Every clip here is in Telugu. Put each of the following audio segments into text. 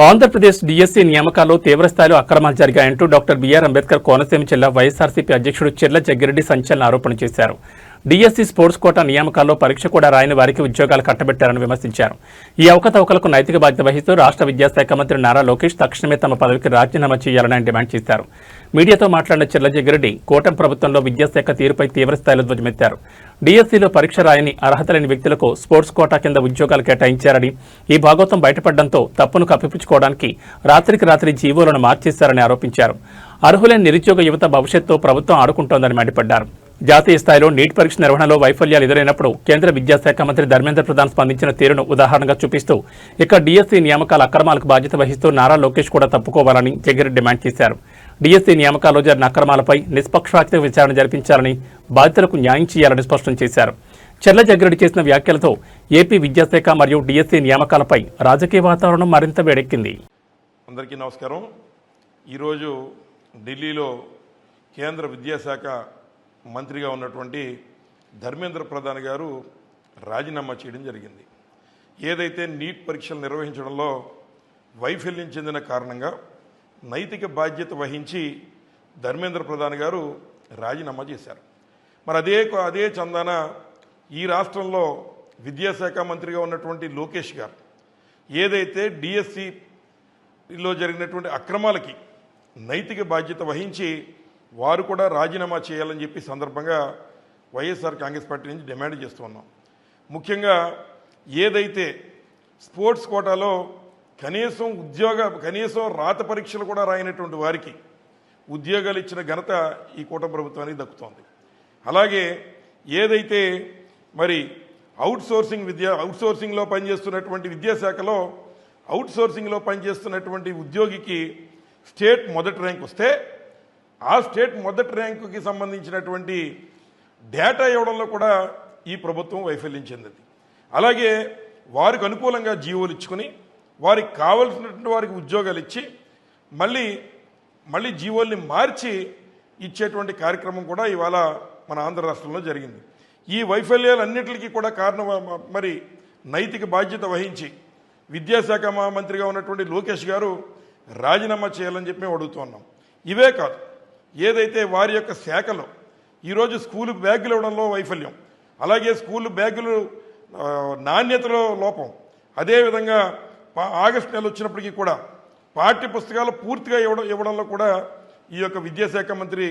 ఆంధ్రప్రదేశ్ డీఎస్సీ నియామకాల్లో తీవ్రస్థాయిలో అక్రమాలు జరిగాయంటూ డాక్టర్ బిఆర్ అంబేద్కర్ కోనసీమ జిల్లా వైఎస్ఆర్సీపీ అధ్యక్షుడు చెర్ల జగ్గిరెడ్డి సంచలన ఆరోపణ చేశారు. డీఎస్సీ స్పోర్ట్స్ కోటా నియామకాల్లో పరీక్ష కూడా రాయని వారికి ఉద్యోగాలు కట్టబెట్టారని విమర్శించారు. ఈ అవకతవకలకు నైతిక బాధ్యత వహిస్తూ రాష్ట్ర విద్యాశాఖ మంత్రి నారా లోకేష్ తక్షణమే తమ పదవికి రాజీనామా చేయాలని డిమాండ్ చేశారు. మీడియాతో మాట్లాడిన చెర్ల జగ్గిరెడ్డి కూటమి ప్రభుత్వంలో విద్యాశాఖ తీరుపై తీవ్రస్థాయిలో ధ్వజమెత్తారు. డీఎస్సీలో పరీక్ష రాయని అర్హత లేని వ్యక్తులకు స్పోర్ట్స్ కోటా కింద ఉద్యోగాలు కేటాయించారని, ఈ భాగోతం బయటపడడంతో తప్పును కప్పిపుచ్చుకోవడానికి రాత్రికి రాత్రి జీవోలను మార్చేశారని ఆరోపించారు. అర్హులైన నిరుద్యోగ యువత భవిష్యత్తు ప్రభుత్వం ఆడుకుంటోందని మండిపడ్డారు. జాతీయ స్థాయిలో నీట్ పరీక్ష నిర్వహణలో వైఫల్యాలు ఎదురైనప్పుడు కేంద్ర విద్యాశాఖ మంత్రి ధర్మేంద్ర ప్రధాన్ స్పందించిన తీరును ఉదాహరణగా చూపిస్తూ ఇక డీఎస్సీ నియామకాల అక్రమాలకు బాధ్యత వహిస్తూ నారా లోకేష్ కూడా తప్పుకోవాలని జగ్గిరెడ్డి డిమాండ్ చేశారు. డీఎస్సీ నియామకాల్లో జరిగిన అక్రమాలపై నిష్పక్షపాత విచారణ జరిపించాలని, బాధితులకు న్యాయం చేయాలని స్పష్టం చేశారు. చెర్ల జగ్గిరెడ్డి చేసిన వ్యాఖ్యలతో ఏపీ విద్యాశాఖ మరియు డీఎస్సీ నియామకాలపై రాజకీయ వాతావరణం మరింత వేడెక్కింది. అందరికీ నమస్కారం. ఈరోజు ఢిల్లీలో కేంద్ర విద్యాశాఖ మంత్రిగా ఉన్నటువంటి ధర్మేంద్ర ప్రధాన్ గారు రాజీనామా చేయడం జరిగింది. ఏదైతే నీట్ పరీక్షలు నిర్వహించడంలో వైఫల్యం చెందిన కారణంగా నైతిక బాధ్యత వహించి ధర్మేంద్ర ప్రధాన్ గారు రాజీనామా చేశారు. మరి అదే చందాన ఈ రాష్ట్రంలో విద్యాశాఖ మంత్రిగా ఉన్నటువంటి లోకేష్ గారు ఏదైతే డిఎస్సిలో జరిగినటువంటి అక్రమాలకి నైతిక బాధ్యత వహించి వారు కూడా రాజీనామా చేయాలని చెప్పి సందర్భంగా వైఎస్ఆర్ కాంగ్రెస్ పార్టీ నుంచి డిమాండ్ చేస్తూ ఉన్నాం. ముఖ్యంగా ఏదైతే స్పోర్ట్స్ కోటాలో కనీసం రాత పరీక్షలు కూడా రాయనటువంటి వారికి ఉద్యోగాలు ఇచ్చిన ఘనత ఈ కూటమి ప్రభుత్వానికి దక్కుతోంది. అలాగే ఏదైతే మరి అవుట్సోర్సింగ్లో పనిచేస్తున్నటువంటి విద్యాశాఖలో అవుట్సోర్సింగ్లో పనిచేస్తున్నటువంటి ఉద్యోగికి స్టేట్ మొదటి ర్యాంక్ వస్తే ఆ స్టేట్ మొదటి ర్యాంకుకి సంబంధించినటువంటి డేటా ఇవ్వడంలో కూడా ఈ ప్రభుత్వం వైఫల్యం చెందింది. అలాగే వారికి అనుకూలంగా జీవోలు ఇచ్చుకొని వారికి కావలసినటువంటి వారికి ఉద్యోగాలు ఇచ్చి మళ్ళీ జీవోల్ని మార్చి ఇచ్చేటువంటి కార్యక్రమం కూడా ఇవాళ మన ఆంధ్ర రాష్ట్రంలో జరిగింది. ఈ వైఫల్యాలన్నింటికీ కూడా కారణం మరి నైతిక బాధ్యత వహించి విద్యాశాఖ మంత్రిగా ఉన్నటువంటి లోకేష్ గారు రాజీనామా చేయాలని చెప్పి మేము అడుగుతున్నాం. ఇవే కాదు, ఏదైతే వారి యొక్క శాఖలో ఈరోజు స్కూలు బ్యాగులు ఇవ్వడంలో వైఫల్యం, అలాగే స్కూలు బ్యాగులు నాణ్యతలో లోపం, అదేవిధంగా ఆగస్టు నెల వచ్చినప్పటికీ కూడా పాఠ్య పుస్తకాలు పూర్తిగా ఇవ్వడంలో కూడా ఈ యొక్క విద్యాశాఖ మంత్రి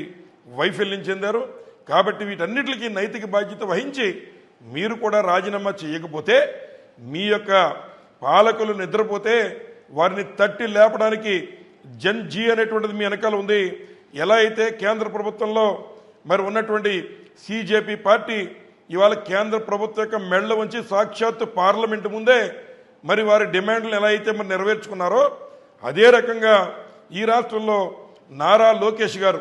వైఫల్యం చెందారు. కాబట్టి వీటన్నిటికీ నైతిక బాధ్యత వహించి మీరు కూడా రాజీనామా చేయకపోతే మీ యొక్క పాలకులు నిద్రపోతే వారిని తట్టి లేపడానికి జన్ జీ అనేటువంటిది మీ వెనకాల ఉంది. ఎలా అయితే కేంద్ర ప్రభుత్వంలో మరి ఉన్నటువంటి సిజేపీ పార్టీ ఇవాళ కేంద్ర ప్రభుత్వం యొక్క మెళ్ళ వంచి సాక్షాత్తు పార్లమెంటు ముందే మరి వారి డిమాండ్లు ఎలా అయితే మరి నెరవేర్చుకున్నారో అదే రకంగా ఈ రాష్ట్రంలో నారా లోకేష్ గారు